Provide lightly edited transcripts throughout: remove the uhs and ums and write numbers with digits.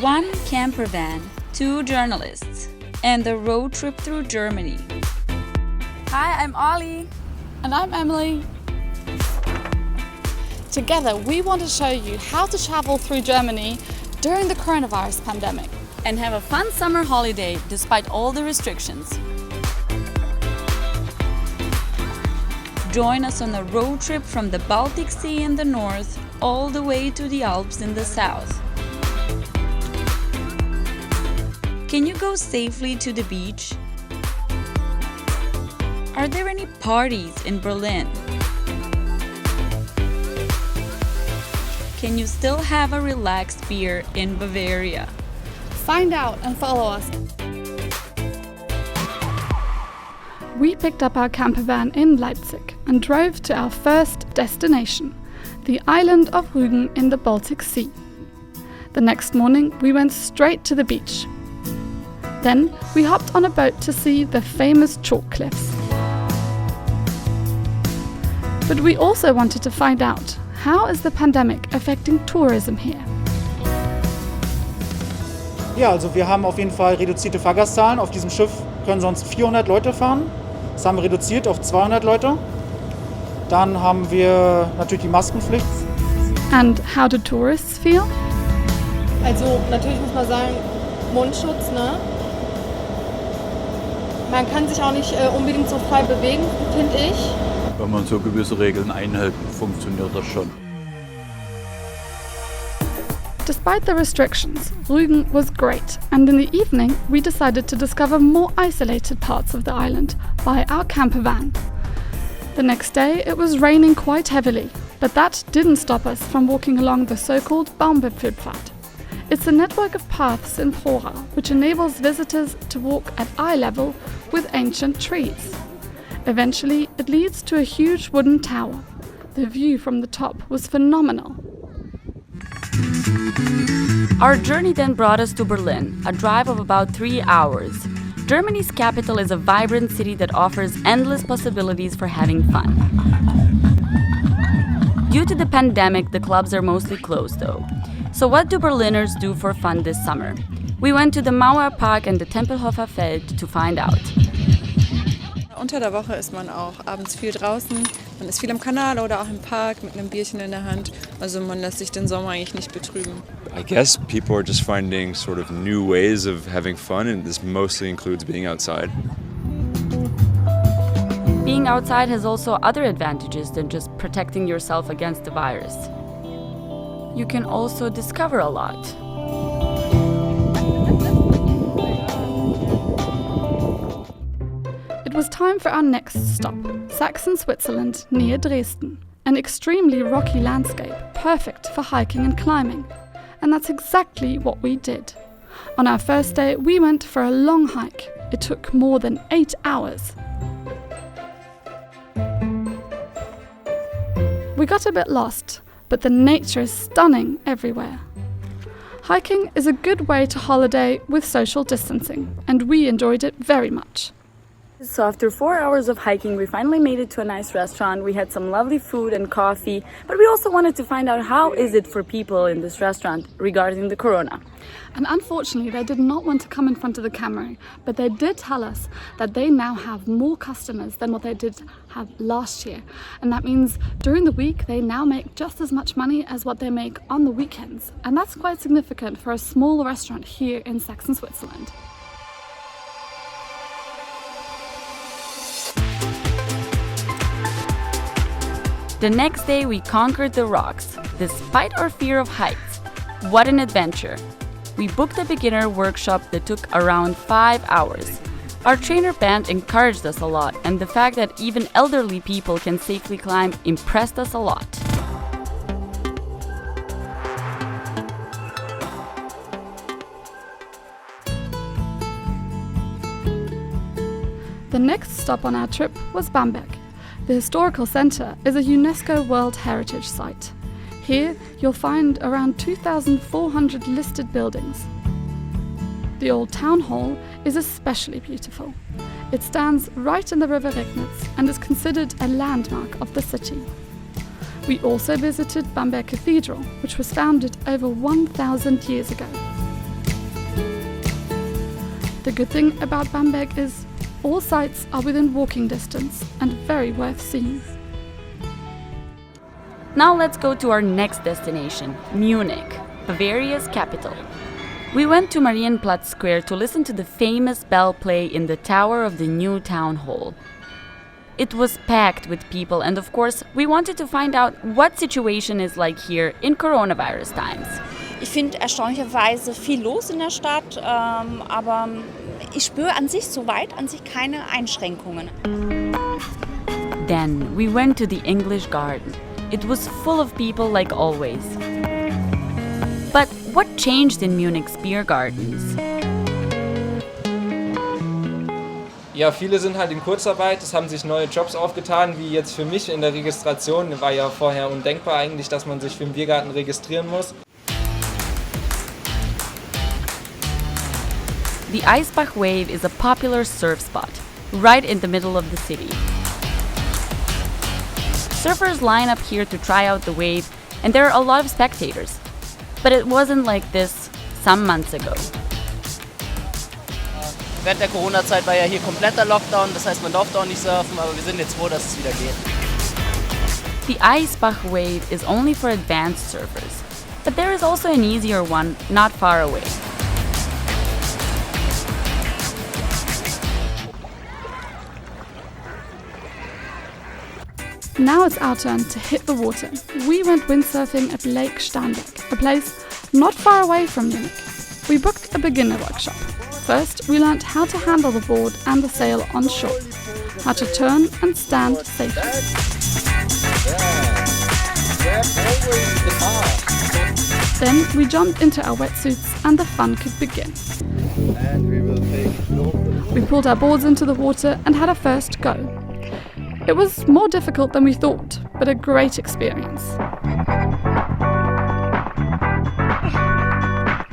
One campervan, 2 journalists, and a road trip through Germany. Hi, I'm Ollie. And I'm Emily. Together, we want to show you how to travel through Germany during the coronavirus pandemic. And have a fun summer holiday despite all the restrictions. Join us on a road trip from the Baltic Sea in the north all the way to the Alps in the south. Can you go safely to the beach? Are there any parties in Berlin? Can you still have a relaxed beer in Bavaria? Find out and follow us. We picked up our campervan in Leipzig and drove to our first destination, the island of Rügen in the Baltic Sea. The next morning, we went straight to the beach. Then we hopped on a boat to see the famous chalk cliffs. But we also wanted to find out, how is the pandemic affecting tourism here? Ja, also wir haben auf jeden Fall reduzierte Fahrgastzahlen. Auf diesem Schiff können sonst 400 Leute fahren. Das haben wir reduziert auf 200 Leute. Dann haben wir natürlich die Maskenpflicht. And how do tourists feel? Also natürlich muss man sagen, Mundschutz, ne? Man kann sich auch nicht unbedingt so frei bewegen, finde ich. Wenn man so gewisse Regeln einhält, funktioniert das schon. Despite the restrictions, Rügen was great, and in the evening we decided to discover more isolated parts of the island by our campervan. The next day it was raining quite heavily, but that didn't stop us from walking along the so-called Baumwipfelpfad. It's a network of paths in Flora which enables visitors to walk at eye level with ancient trees. Eventually it leads to a huge wooden tower. The view from the top was phenomenal. Our journey then brought us to Berlin, a drive of about 3 hours. Germany's capital is a vibrant city that offers endless possibilities for having fun. Due to the pandemic, the clubs are mostly closed though. So what do Berliners do for fun this summer? We went to the Mauerpark and the Tempelhofer Feld to find out. Unter der Woche ist man auch abends viel draußen. Man ist viel im Kanal oder auch im Park mit einem Bierchen in der Hand. Also man lässt sich den Sommer eigentlich nicht betrügen. I guess people are just finding sort of new ways of having fun, and this mostly includes being outside. Being outside has also other advantages than just protecting yourself against the virus. You can also discover a lot. It was time for our next stop, Saxon Switzerland near Dresden. An extremely rocky landscape, perfect for hiking and climbing. And that's exactly what we did. On our first day, we went for a long hike. It took more than 8 hours. We got a bit lost, but the nature is stunning everywhere. Hiking is a good way to holiday with social distancing, and we enjoyed it very much. So after 4 hours of hiking, we finally made it to a nice restaurant. We had some lovely food and coffee, but we also wanted to find out how is it for people in this restaurant regarding the corona. And unfortunately, they did not want to come in front of the camera, but they did tell us that they now have more customers than what they did have last year. And that means during the week, they now make just as much money as what they make on the weekends. And that's quite significant for a small restaurant here in Saxon Switzerland. The next day we conquered the rocks, despite our fear of heights. What an adventure! We booked a beginner workshop that took around 5 hours. Our trainer band encouraged us a lot, and the fact that even elderly people can safely climb impressed us a lot. The next stop on our trip was Bamberg. The historical centre is a UNESCO World Heritage Site. Here you'll find around 2,400 listed buildings. The old town hall is especially beautiful. It stands right in the river Regnitz and is considered a landmark of the city. We also visited Bamberg Cathedral, which was founded over 1,000 years ago. The good thing about Bamberg is all sites are within walking distance and very worth seeing. Now let's go to our next destination, Munich, Bavaria's capital. We went to Marienplatz Square to listen to the famous bell play in the tower of the new town hall. It was packed with people, and of course, we wanted to find out what situation is like here in coronavirus times. Ich finde erstaunlicherweise viel los in der Stadt, aber ich spüre an sich soweit keine Einschränkungen. Then we went to the English Garden. It was full of people like always. But what changed in Munich's beer gardens? Ja, viele sind halt in Kurzarbeit, es haben sich neue Jobs aufgetan, wie jetzt für mich in der Registration. War ja vorher undenkbar eigentlich, dass man sich für den Biergarten registrieren muss. The Eisbach Wave is a popular surf spot, right in the middle of the city. Surfers line up here to try out the wave, and there are a lot of spectators. But it wasn't like this some months ago. Während der Corona-Zeit war ja hier kompletter Lockdown, das heißt, man durfte auch nicht surfen, aber wir sind jetzt froh, dass es wieder geht. The Eisbach Wave is only for advanced surfers, but there is also an easier one not far away. Now it's our turn to hit the water. We went windsurfing at Lake Starnberg, a place not far away from Munich. We booked a beginner workshop. First, we learned how to handle the board and the sail on shore, how to turn and stand safely. Then we jumped into our wetsuits and the fun could begin. We pulled our boards into the water and had a first go. It was more difficult than we thought, but a great experience.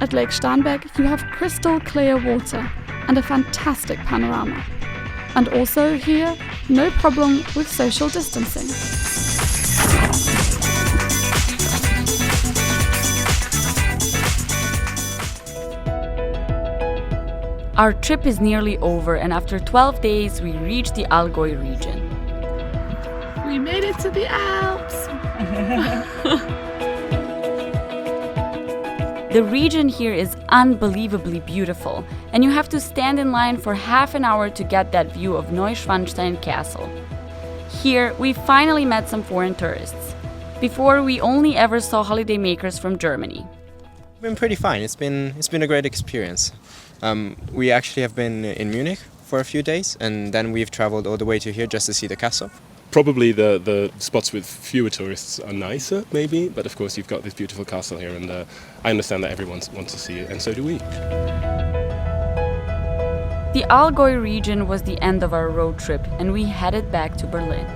At Lake Starnberg, you have crystal clear water and a fantastic panorama. And also here, no problem with social distancing. Our trip is nearly over, and after 12 days, we reached the Allgäu region. We made it to the Alps! The region here is unbelievably beautiful, and you have to stand in line for half an hour to get that view of Neuschwanstein Castle. Here, we finally met some foreign tourists. Before, we only ever saw holidaymakers from Germany. It's been pretty fine. It's been a great experience. We actually have been in Munich for a few days, and then we've traveled all the way to here just to see the castle. Probably the spots with fewer tourists are nicer, maybe, but of course you've got this beautiful castle here, and I understand that everyone wants to see it, and so do we. The Allgäu region was the end of our road trip, and we headed back to Berlin.